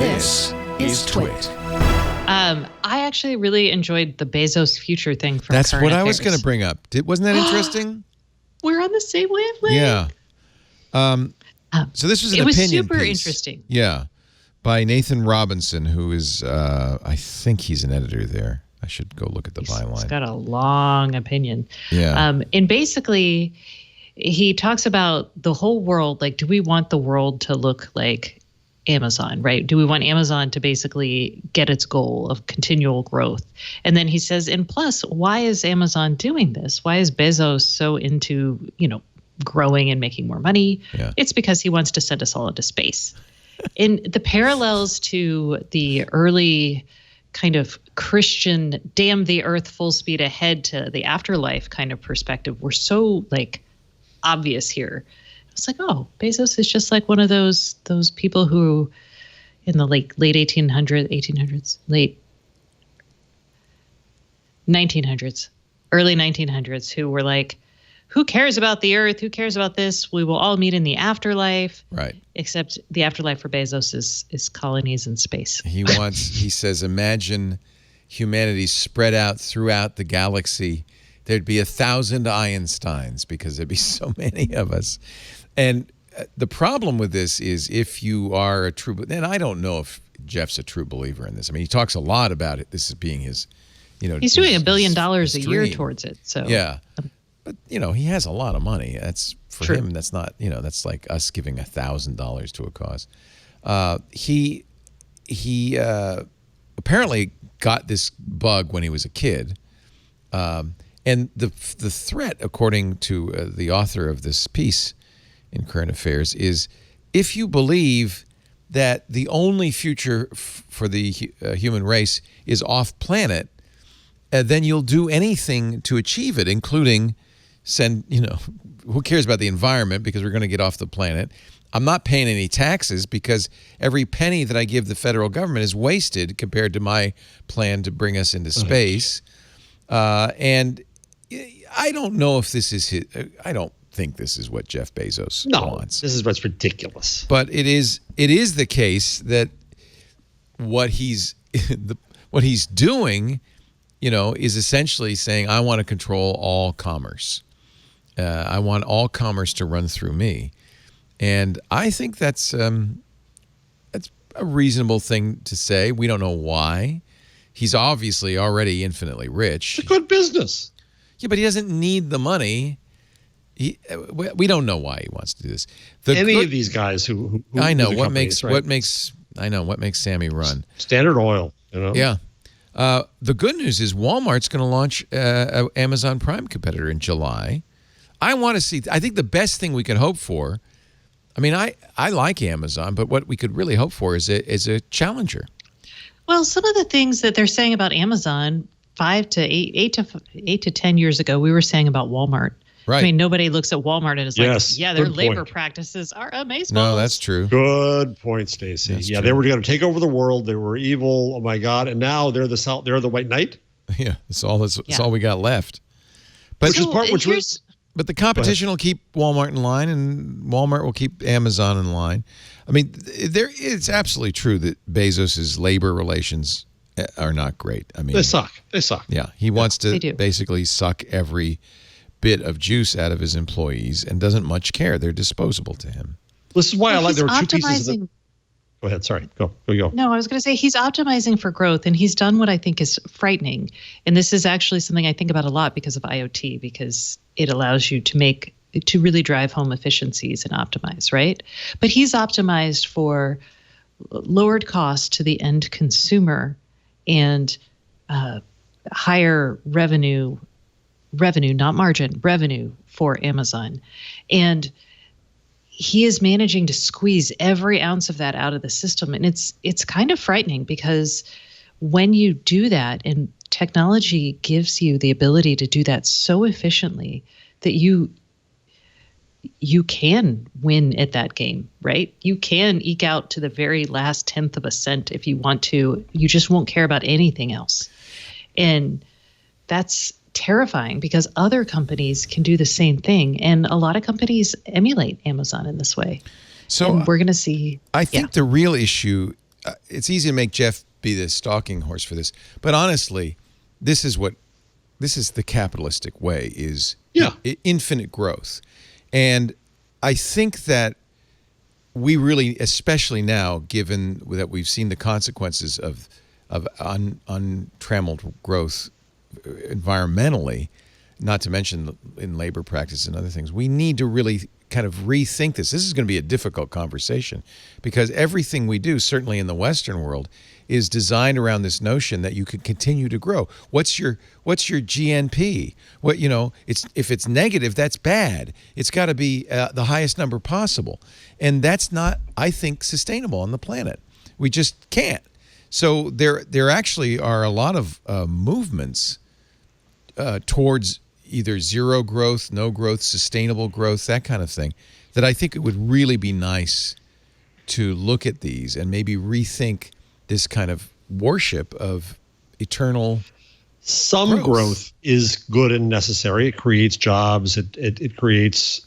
This is TWiT. I actually really enjoyed the Bezos future thing from That's Current what I Affairs. was going to bring up. Wasn't that interesting? We're on the same wavelength. Yeah. So this was an opinion piece. It was super interesting. Yeah. By Nathan Robinson, who is, I think he's an editor there. I should go look at the byline. He's got a long opinion. Yeah. And basically, he talks about the whole world. Like, do we want the world to look like Amazon, right? Do we want Amazon to basically get its goal of continual growth? And then he says, and plus, why is Amazon doing this? Why is Bezos so into, growing and making more money? Yeah. It's because he wants to send us all into space. And the parallels to the early kind of Christian, damn the earth, full speed ahead to the afterlife kind of perspective were so obvious here. It's like, oh, Bezos is just like one of those people who in the late 1800s, late 1900s, early 1900s, who were like, who cares about the earth? Who cares about this? We will all meet in the afterlife. Right. Except the afterlife for Bezos is colonies in space. He says, imagine humanity spread out throughout the galaxy. There'd be 1,000 Einsteins because there'd be so many of us. And the problem with this is if you are a true, and I don't know if Jeff's a true believer in this. I mean, he talks a lot about it. This is being his, he's doing $1 billion a year towards it. So yeah, but he has a lot of money. That's for him. That's not, that's like us giving $1,000 to a cause. He apparently got this bug when he was a kid. And the threat, according to the author of this piece in Current Affairs, is if you believe that the only future for the human race is off-planet, then you'll do anything to achieve it, including send, who cares about the environment because we're going to get off the planet. I'm not paying any taxes because every penny that I give the federal government is wasted compared to my plan to bring us into space. And I don't know if this is I don't think this is what Jeff Bezos wants. This is what's ridiculous. But it is the case that what he's doing, is essentially saying, I want to control all commerce. I want all commerce to run through me. And I think that's a reasonable thing to say. We don't know why. He's obviously already infinitely rich. It's a good business. Yeah, but he doesn't need the money. We don't know why he wants to do this. Any of these guys who I know what makes Sammy run. Standard Oil, Yeah. The good news is Walmart's going to launch an Amazon Prime competitor in July. I want to see. I think the best thing we can hope for. I mean, I like Amazon, but what we could really hope for is a challenger. Well, some of the things that they're saying about Amazon 8 to 10 years ago, we were saying about Walmart. Right. I mean, nobody looks at Walmart and is yes, like, yeah, their labor practices are amazing. No, that's true. Good point, Stacey. Yeah, true. They were going to take over the world. They were evil. Oh my God! And now they're the white knight. Yeah, that's all we got left. But but the competition will keep Walmart in line, and Walmart will keep Amazon in line. I mean, it's absolutely true that Bezos's labor relations are not great. I mean, they suck. Yeah, he wants to basically suck every bit of juice out of his employees and doesn't much care. They're disposable to him. This is why I like there were two pieces of the... Go ahead. Sorry. Go. No, I was going to say he's optimizing for growth, and he's done what I think is frightening. And this is actually something I think about a lot because of IoT, because it allows you to really drive home efficiencies and optimize, right? But he's optimized for lowered cost to the end consumer and higher revenue, not margin, revenue for Amazon. And he is managing to squeeze every ounce of that out of the system. And it's kind of frightening because when you do that, and technology gives you the ability to do that so efficiently that you can win at that game, right? You can eke out to the very last 10th of a cent if you want to. You just won't care about anything else. And that's terrifying because other companies can do the same thing. And a lot of companies emulate Amazon in this way. So and we're going to see. I think the real issue, it's easy to make Jeff be the stalking horse for this, but honestly, this is the capitalistic way, is infinite growth. And I think that we really, especially now, given that we've seen the consequences of untrammeled growth environmentally, not to mention in labor practice and other things, we need to really kind of rethink this. This is going to be a difficult conversation because everything we do, certainly in the Western world, is designed around this notion that you could continue to grow. What's your GNP? If it's negative, that's bad. It's got to be the highest number possible, and that's not, I think, sustainable on the planet. We just can't. So there actually are a lot of movements towards either zero growth, no growth, sustainable growth, that kind of thing, that I think it would really be nice to look at these and maybe rethink this kind of worship of eternal Some growth is good and necessary. It creates jobs. It creates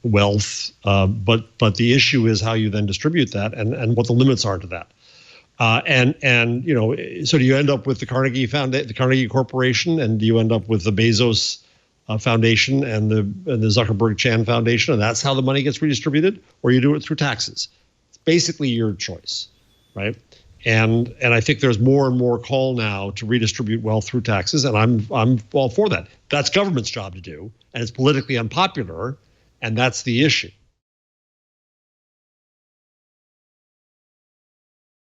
wealth. But the issue is how you then distribute that and what the limits are to that. So do you end up with the Carnegie the Carnegie Corporation, and do you end up with the Bezos Foundation and the Zuckerberg Chan Foundation, and that's how the money gets redistributed, or you do it through taxes? It's basically your choice, right? And I think there's more and more call now to redistribute wealth through taxes, and I'm all for that. That's government's job to do, and it's politically unpopular, and that's the issue.